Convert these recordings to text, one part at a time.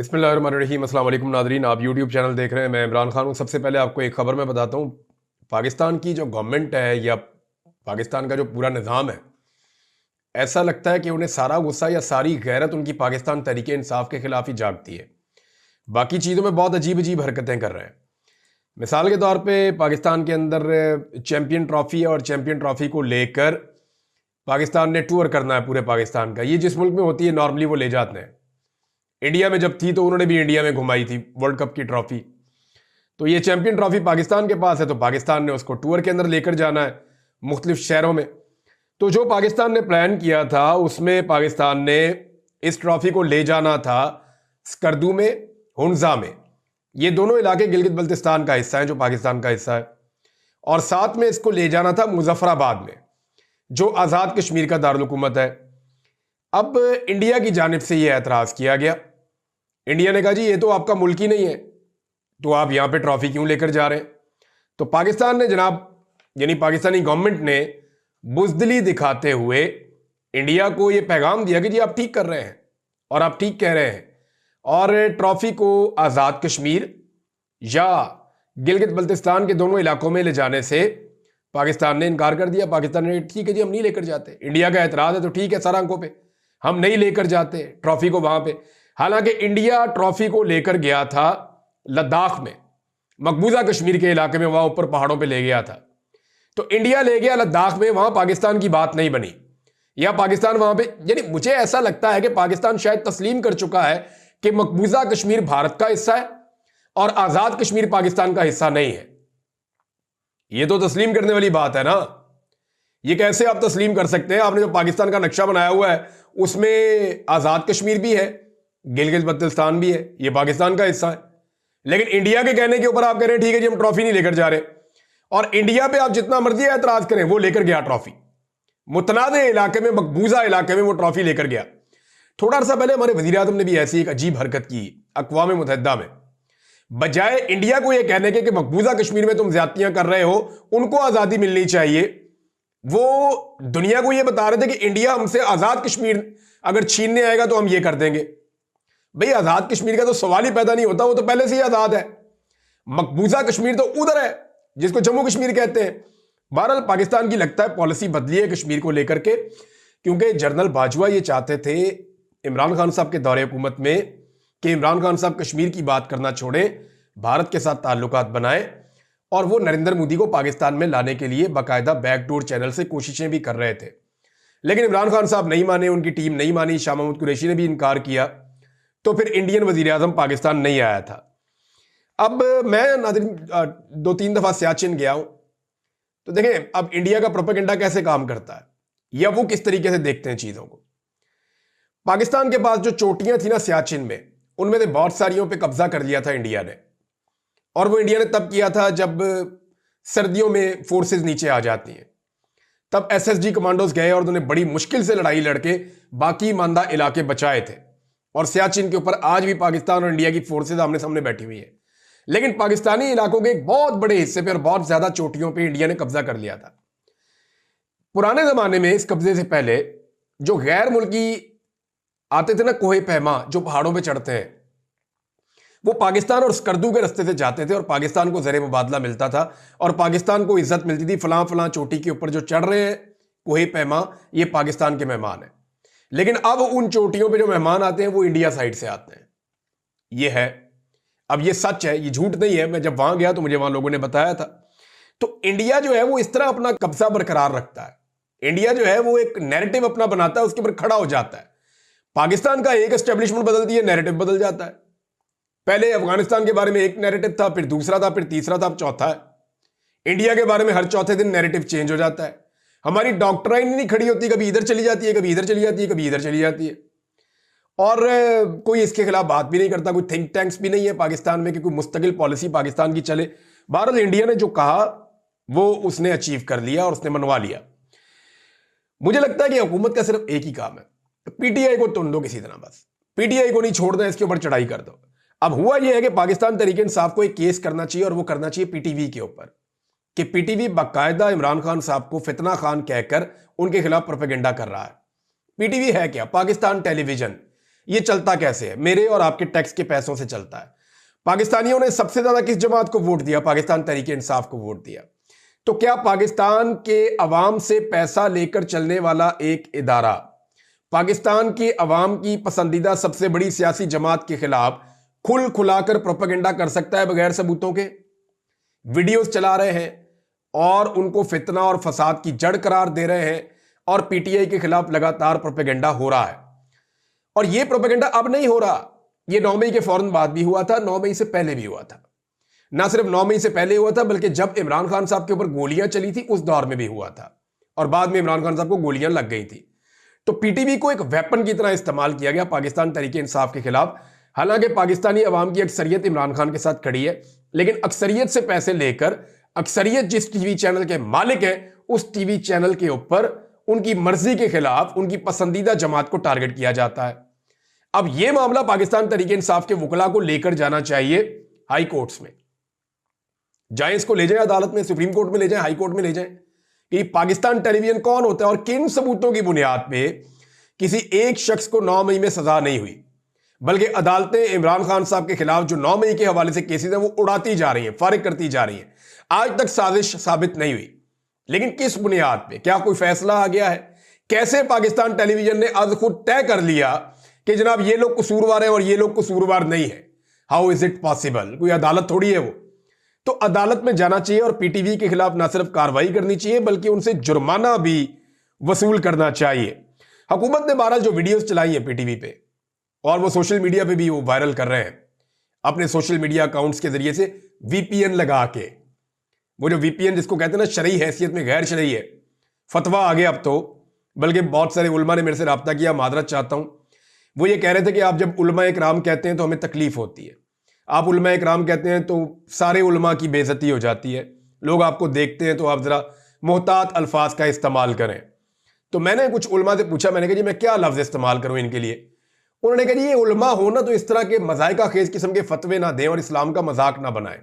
बिस्मिल्लाहिर्रहमानिर्रहीम। अस्सलाम वालेकुम नादरीन, आप यूट्यूब चैनल देख रहे हैं। मैं इमरान खान हूँ। सबसे पहले आपको एक ख़बर मैं बताता हूँ। पाकिस्तान की जो गवर्नमेंट है या पाकिस्तान का जो पूरा निज़ाम है, ऐसा लगता है कि उन्हें सारा गुस्सा या सारी गैरत उनकी पाकिस्तान तहरीक इंसाफ के खिलाफ ही जागती है। बाकी चीज़ों में बहुत अजीब अजीब हरकतें कर रहे हैं। मिसाल के तौर पे पाकिस्तान के अंदर चैम्पियन ट्रॉफ़ी है और चैम्पियन ट्रॉफ़ी को लेकर पाकिस्तान ने टूर करना है पूरे पाकिस्तान का। ये जिस मुल्क में होती है नॉर्मली वो ले जाते हैं। इंडिया में जब थी तो उन्होंने भी इंडिया में घुमाई थी वर्ल्ड कप की ट्रॉफी। तो ये चैंपियन ट्रॉफी पाकिस्तान के पास है तो पाकिस्तान ने उसको टूर के अंदर लेकर जाना है मुख्तलिफ शहरों में। तो जो पाकिस्तान ने प्लान किया था उसमें पाकिस्तान ने इस ट्रॉफी को ले जाना था स्कर्दू में, हुंजा में। ये दोनों इलाके गिलगित बल्तिस्तान का हिस्सा है जो पाकिस्तान का हिस्सा है। और साथ में इसको ले जाना था मुजफ्फराबाद में जो आज़ाद कश्मीर का दारुल हुकूमत है। अब इंडिया की जानिब से यह एतराज़ किया गया। इंडिया ने कहा जी ये तो आपका मुल्क ही नहीं है, तो आप यहां पे ट्रॉफी क्यों लेकर जा रहे हैं। तो पाकिस्तान ने जनाब यानी पाकिस्तानी गवर्नमेंट ने बुजदिली दिखाते हुए इंडिया को यह पैगाम दिया कि जी आप ठीक कर रहे हैं और आप ठीक कह रहे हैं, और ट्रॉफी को आज़ाद कश्मीर या गिलगित बल्तिस्तान के दोनों इलाकों में ले जाने से पाकिस्तान ने इनकार कर दिया। पाकिस्तान ने ठीक है जी हम नहीं लेकर जाते। इंडिया का एतराज़ है तो ठीक है सर आंखों पे, हम नहीं लेकर जाते ट्रॉफी को वहां पे। हालांकि इंडिया ट्रॉफी को लेकर गया था लद्दाख में, मकबूजा कश्मीर के इलाके में, वहां ऊपर पहाड़ों पे ले गया था। तो इंडिया ले गया लद्दाख में, वहां पाकिस्तान की बात नहीं बनी या पाकिस्तान वहां पे, यानी मुझे ऐसा लगता है कि पाकिस्तान शायद तस्लीम कर चुका है कि मकबूजा कश्मीर भारत का हिस्सा है और आजाद कश्मीर पाकिस्तान का हिस्सा नहीं है। यह तो तस्लीम करने वाली बात है ना। यह कैसे आप तस्लीम कर सकते हैं? आपने जो पाकिस्तान का नक्शा बनाया हुआ है उसमें आजाद कश्मीर भी है, गिलगित बल्तिस्तान भी है, ये पाकिस्तान का हिस्सा है। लेकिन इंडिया के कहने के ऊपर आप कह रहे हैं ठीक है जी हम ट्रॉफी नहीं लेकर जा रहे। और इंडिया पे आप जितना मर्जी एतराज करें, वो लेकर गया ट्रॉफी मुतनादे इलाके में, मकबूजा इलाके में वो ट्रॉफी लेकर गया। थोड़ा सा पहले हमारे वजीर आजम ने भी ऐसी एक अजीब हरकत की अक़वाम मुत्तहिदा में। बजाय इंडिया को यह कहने के कि मकबूजा कश्मीर में तुम ज्यादतियां कर रहे हो, उनको आजादी मिलनी चाहिए, वो दुनिया को यह बता रहे थे कि इंडिया हमसे आजाद कश्मीर अगर छीनने आएगा तो हम ये कर देंगे। भाई आजाद कश्मीर का तो सवाल ही पैदा नहीं होता, वो तो पहले से ही आजाद है। मकबूजा कश्मीर तो उधर है जिसको जम्मू कश्मीर कहते हैं। बहरहाल पाकिस्तान की लगता है पॉलिसी बदली है कश्मीर को लेकर के, क्योंकि जनरल बाजवा ये चाहते थे इमरान खान साहब के दौरे हुकूमत में कि इमरान खान साहब कश्मीर की बात करना छोड़ें, भारत के साथ ताल्लुकात बनाएं, और वो नरेंद्र मोदी को पाकिस्तान में लाने के लिए बाकायदा बैकडोर चैनल से कोशिशें भी कर रहे थे। लेकिन इमरान खान साहब नहीं माने, उनकी टीम नहीं मानी, शाह महमूद कुरैशी ने भी इनकार किया, तो फिर इंडियन वजीर आजम पाकिस्तान नहीं आया था। अब मैं नाज़रीन 2-3 दफा सियाचिन गया हूं, तो देखें अब इंडिया का प्रोपेगेंडा कैसे काम करता है या वो किस तरीके से देखते हैं चीजों को। पाकिस्तान के पास जो चोटियां थी ना सियाचिन में, उनमें से बहुत सारियों पे कब्जा कर लिया था इंडिया ने। और वो इंडिया ने तब किया था जब सर्दियों में फोर्सेस नीचे आ जाती हैं, तब एसएसजी कमांडोज गए और उन्होंने बड़ी मुश्किल से लड़ाई लड़के बाकी मानदा इलाके बचाए थे। और सियाचिन के ऊपर आज भी पाकिस्तान और इंडिया की फोर्सेज आमने सामने बैठी हुई है। लेकिन पाकिस्तानी इलाकों के एक बहुत बड़े हिस्से पे और बहुत ज्यादा चोटियों पे इंडिया ने कब्जा कर लिया था। पुराने जमाने में इस कब्जे से पहले जो गैर मुल्की आते थे ना, कोहे पैमा जो पहाड़ों पे चढ़ते हैं, वो पाकिस्तान और स्कर्दू के रास्ते से जाते थे और पाकिस्तान को ज़र मुबादला मिलता था और पाकिस्तान को इज्जत मिलती थी। फलां फलां चोटी के ऊपर जो चढ़ रहे हैं कोहे पैमा, ये पाकिस्तान के मेहमान हैं। लेकिन अब उन चोटियों पे जो मेहमान आते हैं वो इंडिया साइड से आते हैं। ये है, अब ये सच है, ये झूठ नहीं है। मैं जब वहां गया तो मुझे वहां लोगों ने बताया था। तो इंडिया जो है वो इस तरह अपना कब्जा बरकरार रखता है। इंडिया जो है वो एक नैरेटिव अपना बनाता है, उसके ऊपर खड़ा हो जाता है। पाकिस्तान का एक एस्टेब्लिशमेंट बदलती है, नैरेटिव बदल जाता है। पहले अफगानिस्तान के बारे में एक नैरेटिव था, फिर दूसरा था, फिर तीसरा था, अब चौथा है। इंडिया के बारे में हर चौथे दिन नैरेटिव चेंज हो जाता है। हमारी डॉक्ट्राइन नहीं खड़ी होती, कभी इधर चली जाती है, कभी इधर चली जाती है, कभी इधर चली जाती है। और कोई इसके खिलाफ बात भी नहीं करता, कोई थिंक टैंक्स भी नहीं है पाकिस्तान में कि कोई मुस्तकिल पॉलिसी पाकिस्तान की चले। बहरहाल इंडिया ने जो कहा वो उसने अचीव कर लिया और उसने मनवा लिया। मुझे लगता है कि हुकूमत का सिर्फ एक ही काम है, पीटीआई को तुन दो किसी तरह, बस पीटीआई को नहीं छोड़ना, इसके ऊपर चढ़ाई कर दो। अब हुआ यह है कि पाकिस्तान तहरीक इंसाफ को एक केस करना चाहिए और वो करना चाहिए पीटीवी के ऊपर, कि पीटीवी बाकायदा इमरान खान साहब को फितना खान कहकर उनके खिलाफ प्रोपेगेंडा कर रहा है। पीटीवी है क्या? पाकिस्तान टेलीविजन। ये चलता कैसे है? मेरे और आपके टैक्स के पैसों से चलता है। पाकिस्तानियों ने सबसे ज्यादा किस जमात को वोट दिया? पाकिस्तान तहरीक इंसाफ को वोट दिया। तो क्या पाकिस्तान के अवाम से पैसा लेकर चलने वाला एक इदारा पाकिस्तान के अवाम की पसंदीदा सबसे बड़ी सियासी जमात के खिलाफ खुल खुलाकर प्रोपेगेंडा कर सकता है बगैर सबूतों के? वीडियोस चला रहे हैं और उनको फितना और फसाद की जड़ करार दे रहे हैं और पीटीआई के खिलाफ लगातार प्रोपेगेंडा हो रहा है। और यह प्रोपेगेंडा अब नहीं हो रहा, यह 9 मई के फौरन बाद भी हुआ था, 9 मई से पहले भी हुआ था। ना सिर्फ 9 मई से पहले हुआ था, बल्कि जब इमरान खान साहब के ऊपर गोलियां चली थी उस दौर में भी हुआ था, और बाद में इमरान खान साहब को गोलियां लग गई थी। तो पीटीवी को एक वेपन की तरह इस्तेमाल किया गया पाकिस्तान तहरीक इंसाफ के खिलाफ। हालांकि पाकिस्तानी अवाम की अक्सरियत इमरान खान के साथ खड़ी है, लेकिन अक्सरियत से पैसे लेकर अक्सरियत जिस टीवी चैनल के मालिक हैं उस टीवी चैनल के ऊपर उनकी मर्जी के खिलाफ उनकी पसंदीदा जमात को टारगेट किया जाता है। अब यह मामला पाकिस्तान तहरीक इंसाफ के वकला को लेकर जाना चाहिए हाई कोर्ट्स में। जाए इसको ले जाए अदालत में, सुप्रीम कोर्ट में ले जाए, हाई कोर्ट में ले जाए कि पाकिस्तान टेलीविजन कौन होता है और किन सबूतों की बुनियाद पे किसी एक शख्स को 9 मई में सजा नहीं हुई, बल्कि अदालतें इमरान खान साहब के खिलाफ जो 9 मई के हवाले से केसेस हैं वो उड़ाती जा रही हैं, फारिग करती जा रही हैं। आज तक साजिश साबित नहीं हुई, लेकिन किस बुनियाद पे? क्या कोई फैसला आ गया है? कैसे पाकिस्तान टेलीविजन ने आज खुद तय कर लिया कि जनाब ये लोग कसूरवार हैं और ये लोग कसूरवार नहीं है? How is it possible? कोई अदालत थोड़ी है वो। तो अदालत में जाना चाहिए और पीटीवी के खिलाफ ना सिर्फ कार्रवाई करनी चाहिए बल्कि उनसे जुर्माना भी वसूल करना चाहिए। हुकूमत ने बहरहाल जो वीडियोस चलाई है पीटीवी पे और वो सोशल मीडिया पे भी वो वायरल कर रहे हैं अपने सोशल मीडिया अकाउंट्स के जरिए से वीपीएन लगा के। वो जो वीपीएन जिसको कहते हैं ना शरई हैसियत में गैर शरई है, फतवा आ गया अब तो, बल्कि बहुत सारे उलमा ने मेरे से रब्ता किया, मादरत चाहता हूं। वो ये कह रहे थे कि आप जब उलमा इकराम कहते हैं तो हमें तकलीफ होती है, आप उलमा इकराम कहते हैं तो सारे उलमा की बेइज्जती हो जाती है, लोग आपको देखते हैं तो आप जरा मोहतात अल्फाज का इस्तेमाल करें। तो मैंने कुछ उलमा से पूछा, मैंने कहा जी मैं क्या लफ्ज इस्तेमाल करूं इनके लिए? उन्होंने कहा जी ये उलमा हो ना तो इस तरह के मजायका खेज किस्म के फतवे ना दें और इस्लाम का मजाक ना बनाएं।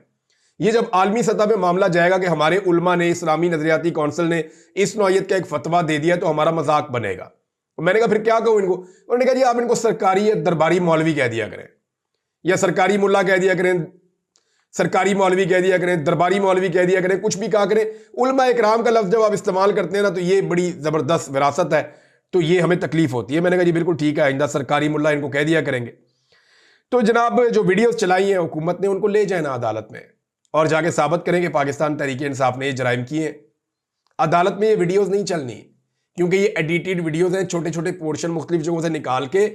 ये जब आलमी सतह पे मामला जाएगा कि हमारे उलमा ने, इस्लामी नजरियाती कौंसिल ने इस नौयत का एक फतवा दे दिया तो हमारा मजाक बनेगा। मैंने कहा फिर क्या कहूं इनको? उन्होंने कहा जी आप इनको सरकारी या दरबारी मौलवी कह दिया करें, या सरकारी मुल्ला कह दिया करें, सरकारी मौलवी कह दिया करें, दरबारी मौलवी कह दिया करें, कुछ भी कहा करें। उलमा इकराम का लफ्ज जब आप इस्तेमाल करते हैं ना तो ये बड़ी जबरदस्त विरासत है, तो ये हमें तकलीफ होती है। मैंने कहा जी बिल्कुल ठीक है, आइंदा सरकारी मुल्ला इनको कह दिया करेंगे। तो जनाब जो वीडियोस चलाई हैं हुकूमत ने, उनको ले जाए ना अदालत में और जाके साबित करें कि पाकिस्तान तहरीक इंसाफ ने ये जराइम किए हैं। अदालत में ये वीडियोस नहीं चलनी क्योंकि ये एडिटेड वीडियोस हैं, छोटे छोटे पोर्शन मुख्तलिफ जगहों से निकाल के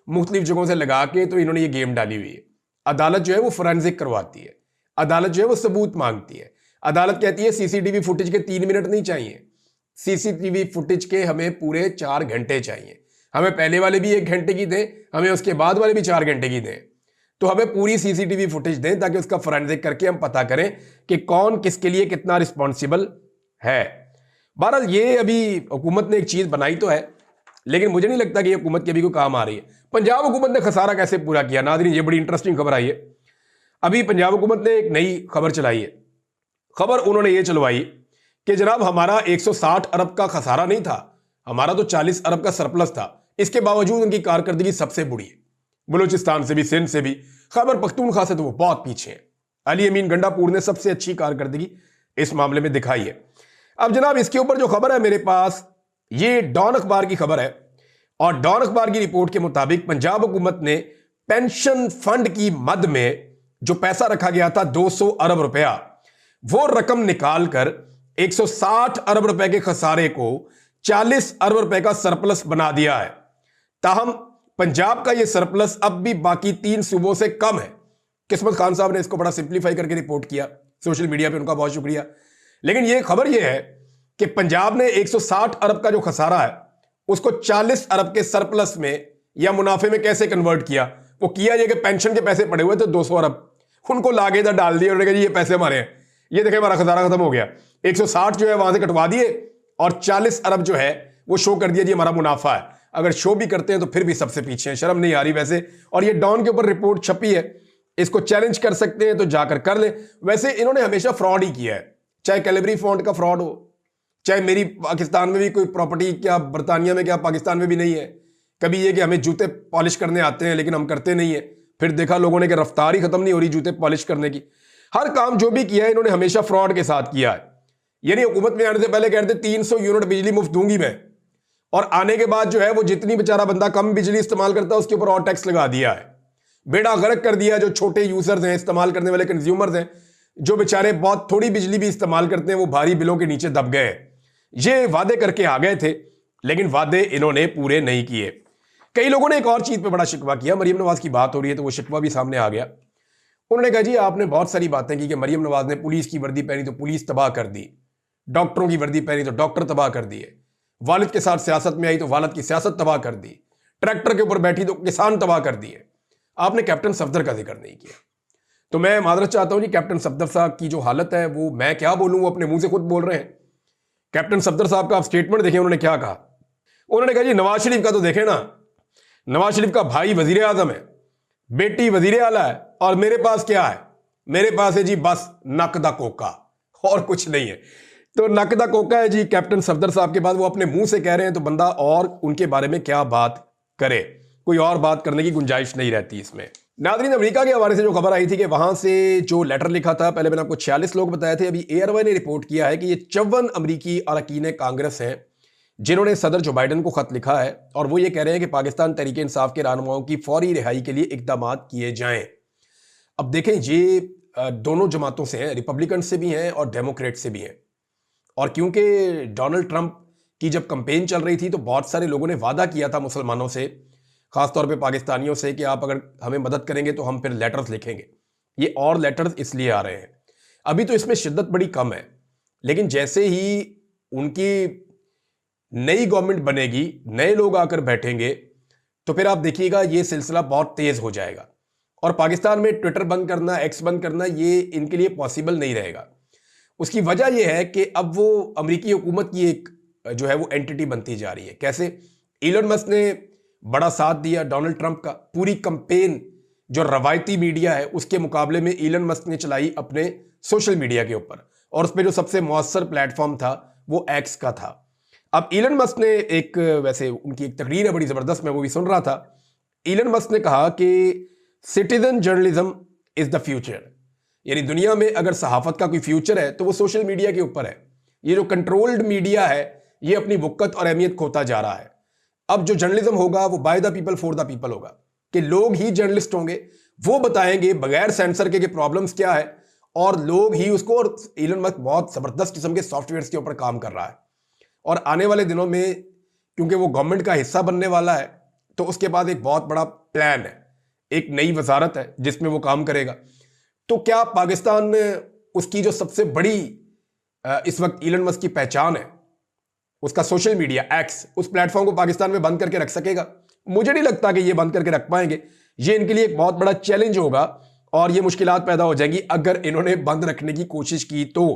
मुख्तलिफ जगहों से लगा के तो इन्होंने ये गेम डाली हुई है। अदालत जो है वो फोरेंसिक करवाती है, अदालत जो है वो सबूत मांगती है। अदालत कहती है सीसीटीवी फुटेज के 3 मिनट नहीं चाहिए, सीसीटीवी फुटेज के हमें पूरे 4 घंटे चाहिए। हमें पहले वाले भी 1 घंटे की दें, हमें उसके बाद वाले भी 4 घंटे की दें, तो हमें पूरी सीसीटीवी फुटेज दें ताकि उसका फोरेंसिक करके हम पता करें कि कौन किसके लिए कितना रिस्पॉन्सिबल है। बहरहाल ये अभी हुकूमत ने एक चीज बनाई तो है, लेकिन मुझे नहीं लगता कि ये हुकूमत की अभी कोई काम आ रही है। पंजाब हुकूमत ने खसारा कैसे पूरा किया? नाज़रीन ये बड़ी इंटरेस्टिंग खबर आई है। अभी पंजाब हुकूमत ने एक नई खबर चलाई है। खबर उन्होंने ये चलवाई कि जनाब हमारा 160 अरब का खसारा नहीं था, हमारा तो 40 अरब का सरप्लस था। इसके बावजूद उनकी कारकर्दगी सबसे बुरी है, बलूचिस्तान से भी, सिंध से भी, खैबर पख्तूनख्वा से तो वो बहुत पीछे हैं। अली अमीन गंडापुर ने सबसे अच्छी कारकर्दगी इस मामले में दिखाई है। अब जनाब इसके ऊपर जो खबर है मेरे पास, ये डॉन अखबार की खबर है और डॉन अखबार की रिपोर्ट के मुताबिक पंजाब हुकूमत ने पेंशन फंड की मद में जो पैसा रखा गया था 200 अरब रुपया, वो रकम निकालकर 160 अरब रुपए के खसारे को 40 अरब रुपए का सरप्लस बना दिया है। ताहम पंजाब का यह सरप्लस अब भी बाकी 3 सूबों से कम है। किस्मत खान साहब ने इसको बड़ा सिंप्लीफाई करके रिपोर्ट किया सोशल मीडिया पे, उनका बहुत शुक्रिया। लेकिन यह खबर यह है कि पंजाब ने 160 अरब का जो खसारा है उसको 40 अरब के सरप्लस में या मुनाफे में कैसे कन्वर्ट किया? वो किया ये कि पेंशन के पैसे पड़े हुए थे 200 अरब, उनको लागे इधर डाल दिए, उन्होंने कहा ये पैसे हमारे हैं, ये देखें हमारा खसारा खत्म हो गया। 160 जो है वहां से कटवा दिए और 40 अरब जो है वो शो कर दिया जी हमारा मुनाफा है। अगर शो भी करते हैं तो फिर भी सबसे पीछे हैं, शर्म नहीं आ रही वैसे। और ये डॉन के ऊपर रिपोर्ट छपी है, इसको चैलेंज कर सकते हैं तो जाकर कर ले। वैसे इन्होंने हमेशा फ्रॉड ही किया है, चाहे कैलिबरी फॉन्ट का फ्रॉड हो, चाहे मेरी पाकिस्तान में भी कोई प्रॉपर्टी क्या बरतानिया में क्या पाकिस्तान में भी नहीं है, कभी ये कि हमें जूते पॉलिश करने आते हैं लेकिन हम करते नहीं है, फिर देखा लोगों ने कि रफ्तार ही खत्म नहीं हो रही जूते पॉलिश करने की। हर काम जो भी किया है इन्होंने हमेशा फ्रॉड के साथ किया है। यानी हुकूमत में आने से पहले कहते 300 यूनिट बिजली मुफ्त दूंगी मैं, और आने के बाद जो है वो जितनी बेचारा बंदा कम बिजली इस्तेमाल करता है उसके ऊपर और टैक्स लगा दिया है। बेड़ा गर्क कर दिया जो छोटे यूजर्स हैं, इस्तेमाल करने वाले कंज्यूमर्स हैं, जो बेचारे बहुत थोड़ी बिजली भी इस्तेमाल करते हैं, वो भारी बिलों के नीचे दब गए। ये वादे करके आ गए थे लेकिन वादे इन्होंने पूरे नहीं किए। कई लोगों ने एक और चीज पे बड़ा शिकवा किया, मरियम नवाज की बात हो रही है तो वो शिकवा भी सामने आ गया। उन्होंने कहा जी आपने बहुत सारी बातें की कि मरियम नवाज ने पुलिस की वर्दी पहनी तो पुलिस तबाह कर दी, डॉक्टरों की वर्दी पहनी तो डॉक्टर तबाह कर दिए, वालिद के साथ सियासत में आई तो वालिद की सियासत तबाह कर दी, ट्रैक्टर के ऊपर बैठी तो किसान तबाह कर दिए। आपने कैप्टन सफदर का जिक्र नहीं किया। तो मैं माजरत चाहता हूं जी, कैप्टन सफदर साहब की जो हालत है वो मैं क्या बोलूं, वो अपने मुंह से खुद बोल रहे हैं। कैप्टन सफदर साहब का आप स्टेटमेंट देखें, उन्होंने क्या कहा। उन्होंने कहा जी नवाज शरीफ का तो देखें ना, नवाज शरीफ का भाई वजीर आजम है, बेटी वजीर आला है, और मेरे पास क्या है, मेरे पास है जी बस नक दा कोका, और कुछ नहीं है। तो नक दा कोका है जी कैप्टन सफदर साहब के बाद, वो अपने मुंह से कह रहे हैं तो बंदा और उनके बारे में क्या बात करे, कोई और बात करने की गुंजाइश नहीं रहती इसमें। नाज़रीन, अमेरिका के हवाले से जो खबर आई थी कि वहां से जो लेटर लिखा था, पहले मैंने आपको 46 लोग बताए थे, अभी एयरवे ने रिपोर्ट किया है कि ये 54 अमरीकी अरकान कांग्रेस हैं जिन्होंने सदर जो बाइडन को खत लिखा है, और वो ये कह रहे हैं कि पाकिस्तान तहरीक इंसाफ के रहनुमाओं की फौरी रिहाई के लिए इकदाम किए जाएं। अब देखें, ये दोनों जमातों से हैं, रिपब्लिकन से भी हैं और डेमोक्रेट से भी हैं। और क्योंकि डोनाल्ड ट्रंप की जब कंपेन चल रही थी तो बहुत सारे लोगों ने वादा किया था मुसलमानों से, खासतौर पे पाकिस्तानियों से, कि आप अगर हमें मदद करेंगे तो हम फिर लेटर्स लिखेंगे। ये और लेटर्स इसलिए आ रहे हैं, अभी तो इसमें शिद्दत बड़ी कम है, लेकिन जैसे ही उनकी नई गवर्नमेंट बनेगी, नए लोग आकर बैठेंगे, तो फिर आप देखिएगा ये सिलसिला बहुत तेज हो जाएगा। और पाकिस्तान में ट्विटर बंद करना, एक्स बंद करना, ये इनके लिए पॉसिबल नहीं रहेगा। उसकी वजह यह है कि अब वो अमेरिकी हुकूमत की एक जो है वो एंटिटी बनती जा रही है। कैसे? इलन मस्क ने बड़ा साथ दिया डोनाल्ड ट्रंप का, पूरी कंपेन जो रवायती मीडिया है उसके मुकाबले में इलन मस्क ने चलाई अपने सोशल मीडिया के ऊपर, और उस पर जो सबसे मौसर प्लेटफॉर्म था वो एक्स का था। अब इलन मस्क ने एक, वैसे उनकी एक तकरीर है बड़ी जबरदस्त, मैं वो भी सुन रहा था। इलन मस्क ने कहा कि citizen journalism is the future, यानी दुनिया में अगर सहाफत का कोई फ्यूचर है तो वो सोशल मीडिया के ऊपर है। ये जो कंट्रोल्ड मीडिया है ये अपनी वक़्त और अहमियत खोता जा रहा है। अब जो जर्नलिज्म होगा वो by the people for the people होगा, कि लोग ही जर्नलिस्ट होंगे, वो बताएंगे बगैर सेंसर के प्रॉब्लम्स क्या है, और लोग ही उसको। और इलन मस्क बहुत जबरदस्त किस्म के सॉफ्टवेयर के ऊपर काम कर रहा है, और आने वाले दिनों में क्योंकि वो गवर्नमेंट का हिस्सा बनने वाला है तो उसके बाद एक बहुत बड़ा प्लान है, एक नई वजारत है जिसमें वो काम करेगा। तो क्या पाकिस्तान में उसकी जो सबसे बड़ी इस वक्त इलन मस्क की पहचान है, उसका सोशल मीडिया एक्स, उस प्लेटफॉर्म को पाकिस्तान में बंद करके रख सकेगा? मुझे नहीं लगता कि ये बंद करके रख पाएंगे। ये इनके लिए एक बहुत बड़ा चैलेंज होगा और ये मुश्किलात पैदा हो जाएंगी अगर इन्होंने बंद रखने की कोशिश की तो।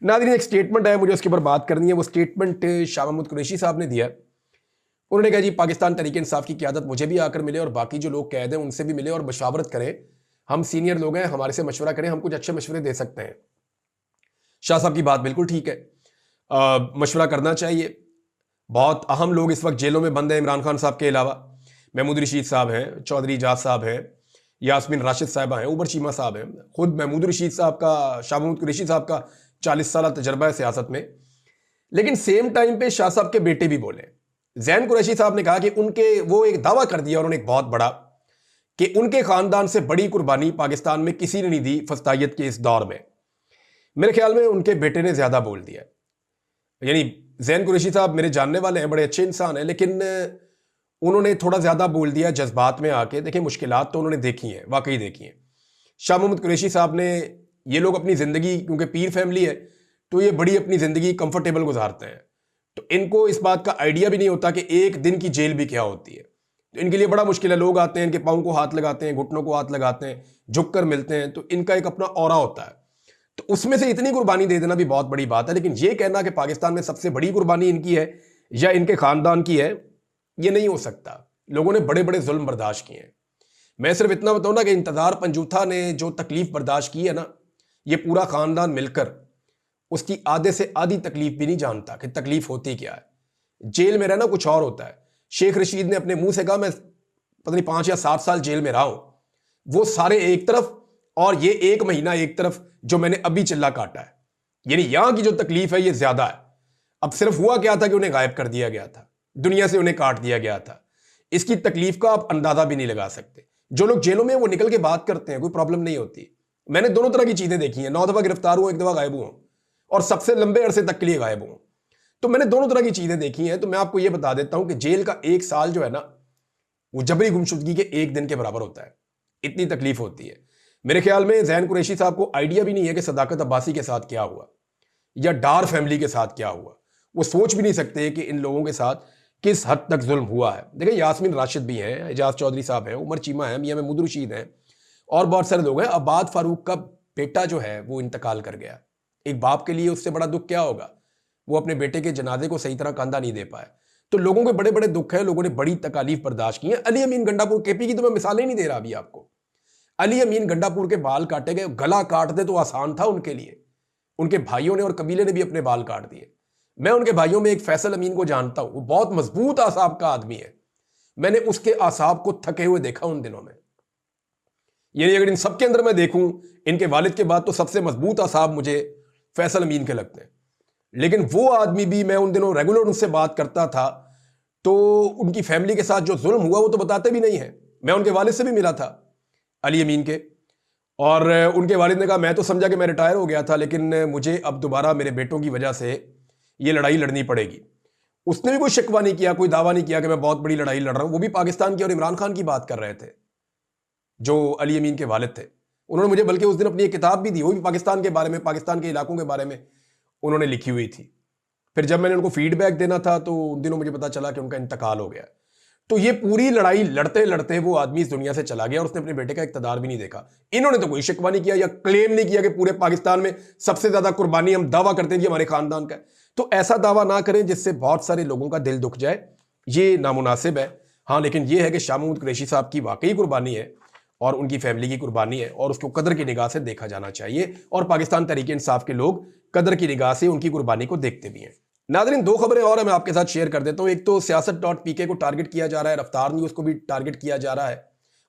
नाज़रीन, एक स्टेटमेंट है, मुझे उसके ऊपर बात करनी है। वो स्टेटमेंट शाह महमूद कुरैशी साहब ने दिया। उन्होंने कहा जी पाकिस्तान तहरीक इंसाफ की क़यादत मुझे भी आकर मिले और बाकी जो लोग कैद हैं उनसे भी मिले और मशावरत करें। हम सीनियर लोग हैं, हमारे से मशवरा करें, हम कुछ अच्छे मशवरे दे सकते हैं। शाह साहब की बात बिल्कुल ठीक है, मशवरा करना चाहिए। बहुत अहम लोग इस वक्त जेलों में बंद हैं, इमरान खान साहब के अलावा महमूद रशीद साहब हैं, चौधरी इजाज साहब हैं, यास्मीन राशिद साहबा हैं, उबर चीमा साहब हैं, खुद महमूद रशीद साहब का, शाह महमूद कुरैशी साहब का 40 साल तजर्बा है सियासत में। लेकिन सेम टाइम पे शाह साहब के बेटे भी बोले। जैन कुरैशी साहब ने कहा कि उनके, वो एक दावा कर दिया उन्होंने एक बहुत बड़ा, कि उनके खानदान से बड़ी कुर्बानी पाकिस्तान में किसी ने नहीं दी फस्तायत के इस दौर में। मेरे ख्याल में उनके बेटे ने ज्यादा बोल दिया। यानी जैन कुरैशी साहब मेरे जानने वाले हैं, बड़े अच्छे इंसान हैं, लेकिन उन्होंने थोड़ा ज्यादा बोल दिया जज्बात में आके। देखिए मुश्किलात तो उन्होंने देखी हैं, वाकई देखी हैं। शाह महमूद कुरैशी साहब ने, ये लोग अपनी जिंदगी, क्योंकि पीर फैमिली है तो ये बड़ी अपनी जिंदगी कंफर्टेबल गुजारते हैं, तो इनको इस बात का आइडिया भी नहीं होता कि एक दिन की जेल भी क्या होती है। तो इनके लिए बड़ा मुश्किल है। लोग आते हैं, इनके पाँव को हाथ लगाते हैं, घुटनों को हाथ लगाते हैं, झुक कर मिलते हैं, तो इनका एक अपना ऑरा होता है। तो उसमें से इतनी कुर्बानी दे देना भी बहुत बड़ी बात है। लेकिन ये कहना कि पाकिस्तान में सबसे बड़ी कुर्बानी इनकी है या इनके खानदान की है, ये नहीं हो सकता। लोगों ने बड़े बड़े जुल्म बर्दाश्त किए हैं। मैं सिर्फ इतना बताऊं ना कि इंतजार पंजूथा ने जो तकलीफ बर्दाश्त की है ना, ये पूरा खानदान मिलकर उसकी आधे से आधी तकलीफ भी नहीं जानता कि तकलीफ होती क्या है। जेल में रहना कुछ और होता है, शेख रशीद ने अपने मुंह से कहा मैं पता नहीं 5 या 7 साल जेल में रहा हूं, वो सारे एक तरफ और ये 1 महीना एक तरफ जो मैंने अभी चिल्ला काटा है। यानी यहां की जो तकलीफ है ये ज्यादा है। अब सिर्फ हुआ क्या था कि उन्हें गायब कर दिया गया था, दुनिया से उन्हें काट दिया गया था। इसकी तकलीफ का आप अंदाजा भी नहीं लगा सकते। जो लोग जेलों में वो निकल के बात करते हैं, कोई प्रॉब्लम नहीं होती। मैंने दोनों तरह की चीजें देखी हैं, 9 दफा गिरफ्तार हुआ, 1 दफा गायब हुआ और सबसे लंबे अरसे तक के लिए गायब हुआ। तो मैंने दोनों तरह की चीजें देखी हैं। तो मैं आपको यह बता देता हूं कि जेल का 1 साल जो है ना, वो जबरी गुमशुदगी के 1 दिन के बराबर होता है। इतनी तकलीफ होती है। मेरे ख्याल में ज़ैन कुरैशी साहब को आइडिया भी नहीं है कि सदाकत अब्बासी के साथ क्या हुआ या डार फैमिली के साथ क्या हुआ। वो सोच भी नहीं सकते कि इन लोगों के साथ किस हद तक जुल्म हुआ है। देखिए, यास्मीन राशिद भी हैं, एजाज चौधरी साहब हैं, उमर चीमा हैं, मियां महमूद रशीद हैं और बहुत सारे लोग हैं। अब्बाद फारूक का बेटा जो है वो इंतकाल कर गया। एक बाप के लिए उससे बड़ा दुख क्या होगा? वो अपने बेटे के जनाजे को सही तरह कंधा नहीं दे पाए। तो लोगों के बड़े बड़े दुख है, लोगों ने बड़ी तकालीफ बर्दाश्त की है। अली अमीन गंडापुर केपी की तो मैं मिसाल ही नहीं दे रहा अभी आपको। अली अमीन गंडापुर के बाल काटे गए, गला काट दे तो आसान था उनके लिए। उनके भाइयों ने और कबीले ने भी अपने बाल काट दिए। मैं उनके भाइयों में एक फैसल अमीन को जानता हूं, वो बहुत मजबूत आसाब का आदमी है। मैंने उसके आसाब को थके हुए देखा उन दिनों में। यानी अगर इन सबके अंदर मैं देखूं, इनके वालिद के बाद तो सबसे मजबूत आसाब मुझे फैसल अमीन के लगते हैं। लेकिन वो आदमी भी, मैं उन दिनों रेगुलर उनसे बात करता था, तो उनकी फैमिली के साथ जो जुल्म हुआ वो तो बताते भी नहीं है। मैं उनके वालिद से भी मिला था, अली अमीन के, और उनके वालिद ने कहा मैं तो समझा कि मैं रिटायर हो गया था, लेकिन मुझे अब दोबारा मेरे बेटों की वजह से ये लड़ाई लड़नी पड़ेगी। उसने भी कोई शिकवा नहीं किया, कोई दावा नहीं किया कि मैं बहुत बड़ी लड़ाई लड़ रहा हूं। वो भी पाकिस्तान की और इमरान खान की बात कर रहे थे, जो अली अमीन के वालिद थे। उन्होंने मुझे बल्कि उस दिन अपनी एक किताब भी दी, वो भी पाकिस्तान के बारे में, पाकिस्तान के इलाकों के बारे में उन्होंने लिखी हुई थी। फिर जब मैंने उनको फीडबैक देना था तो उन दिनों मुझे पता चला कि उनका इंतकाल हो गया। तो ये पूरी लड़ाई लड़ते लड़ते वो आदमी इस दुनिया से चला गया और उसने अपने बेटे का इक़्तिदार भी नहीं देखा। इन्होंने तो कोई शिकवा नहीं किया या क्लेम नहीं किया कि पूरे पाकिस्तान में सबसे ज्यादा कुर्बानी हम दावा करते हैं कि हमारे खानदान का है। तो ऐसा दावा ना करें जिससे बहुत सारे लोगों का दिल दुख जाए, ये नामुनासिब है। हाँ, लेकिन ये है कि शाह महमूद कुरैशी साहब की वाकई कुर्बानी है और उनकी फैमिली की कुर्बानी है और उसको कदर की निगाह से देखा जाना चाहिए। और पाकिस्तान तहरीक इंसाफ के लोग कदर की निगाह से उनकी कुर्बानी को देखते भी हैं। नाज़रीन, 2 खबरें और मैं आपके साथ शेयर कर देता हूं। एक तो सियासत.pk को टारगेट किया जा रहा है, रफ्तार न्यूज़ को भी टारगेट किया जा रहा है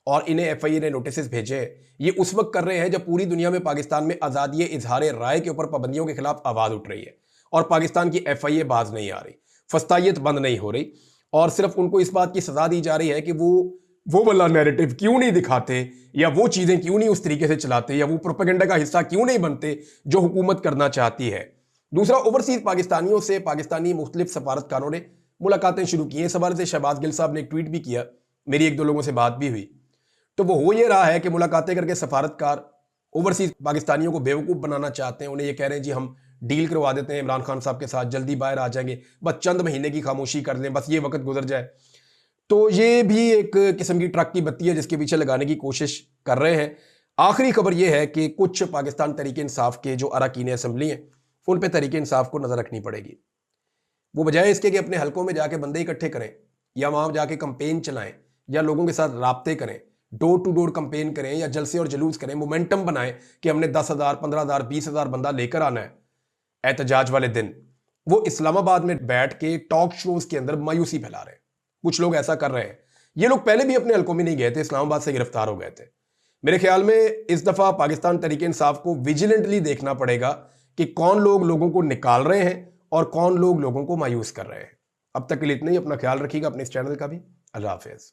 और इन्हें FIA ने नोटिस भेजे हैं। ये उस वक्त कर रहे हैं जब पूरी दुनिया में पाकिस्तान में आज़ादी इजहार राय के ऊपर पाबंदियों के खिलाफ आवाज़ उठ रही है और पाकिस्तान की FIA बाज नहीं आ रही, फस्तायत बंद नहीं हो रही और सिर्फ उनको इस बात की सजा दी जा रही है कि वो वाला नैरेटिव क्यों नहीं दिखाते या वो चीज़ें क्यों नहीं उस तरीके से चलाते या वो प्रोपेगेंडा का हिस्सा क्यों नहीं बनते जो हुकूमत करना चाहती है। दूसरा, ओवरसीज पाकिस्तानियों से पाकिस्तानी मुख्तलिफ सफारतकारों ने मुलाकातें शुरू की हैं। इस हवाले से शहबाज गिल साहब ने एक ट्वीट भी किया, मेरी 1-2 लोगों से बात भी हुई। तो वो हो ये रहा है कि मुलाकातें करके सफारतकार ओवरसीज पाकिस्तानियों को बेवकूफ़ बनाना चाहते हैं। उन्हें ये कह रहे हैं जी हम डील करवा देते हैं इमरान खान साहब के साथ, जल्दी बाहर आ जाएंगे, बस चंद महीने की खामोशी कर लें, बस ये वक्त गुजर जाए। तो ये भी एक किस्म की ट्रक की बत्ती है जिसके पीछे लगाने की कोशिश कर रहे हैं। आखिरी खबर यह है कि कुछ पाकिस्तान तहरीक इंसाफ के जो अरकान असम्बली हैं उन पे तहरीक इंसाफ को नजर रखनी पड़ेगी। वो बजाय इसके कि अपने हलकों में जाके बंदे इकट्ठे करें या वहां जाके कंपेन चलाएं या लोगों के साथ राब्ते करें, डोर टू डोर कंपेन करें या जलसे और जुलूस करें, मोमेंटम बनाएं कि हमने 10,000, 15,000, 20,000 बंदा लेकर आना है एहतजाज वाले दिन। वो इस्लामाबाद में बैठ के टॉक शोज के अंदर मायूसी फैला रहे हैं। कुछ लोग ऐसा कर रहे हैं। ये लोग पहले भी अपने हलकों में नहीं गए थे, इस्लामाबाद से गिरफ्तार हो गए थे। मेरे ख्याल में इस दफा पाकिस्तान तहरीक इंसाफ को विजिलेंटली देखना पड़ेगा कि कौन लोग लोगों को निकाल रहे हैं और कौन लोग लोगों को मायूस कर रहे हैं। अब तक के लिए इतना ही। अपना ख्याल रखिएगा, अपने इस चैनल का भी। अल्लाह हाफिज।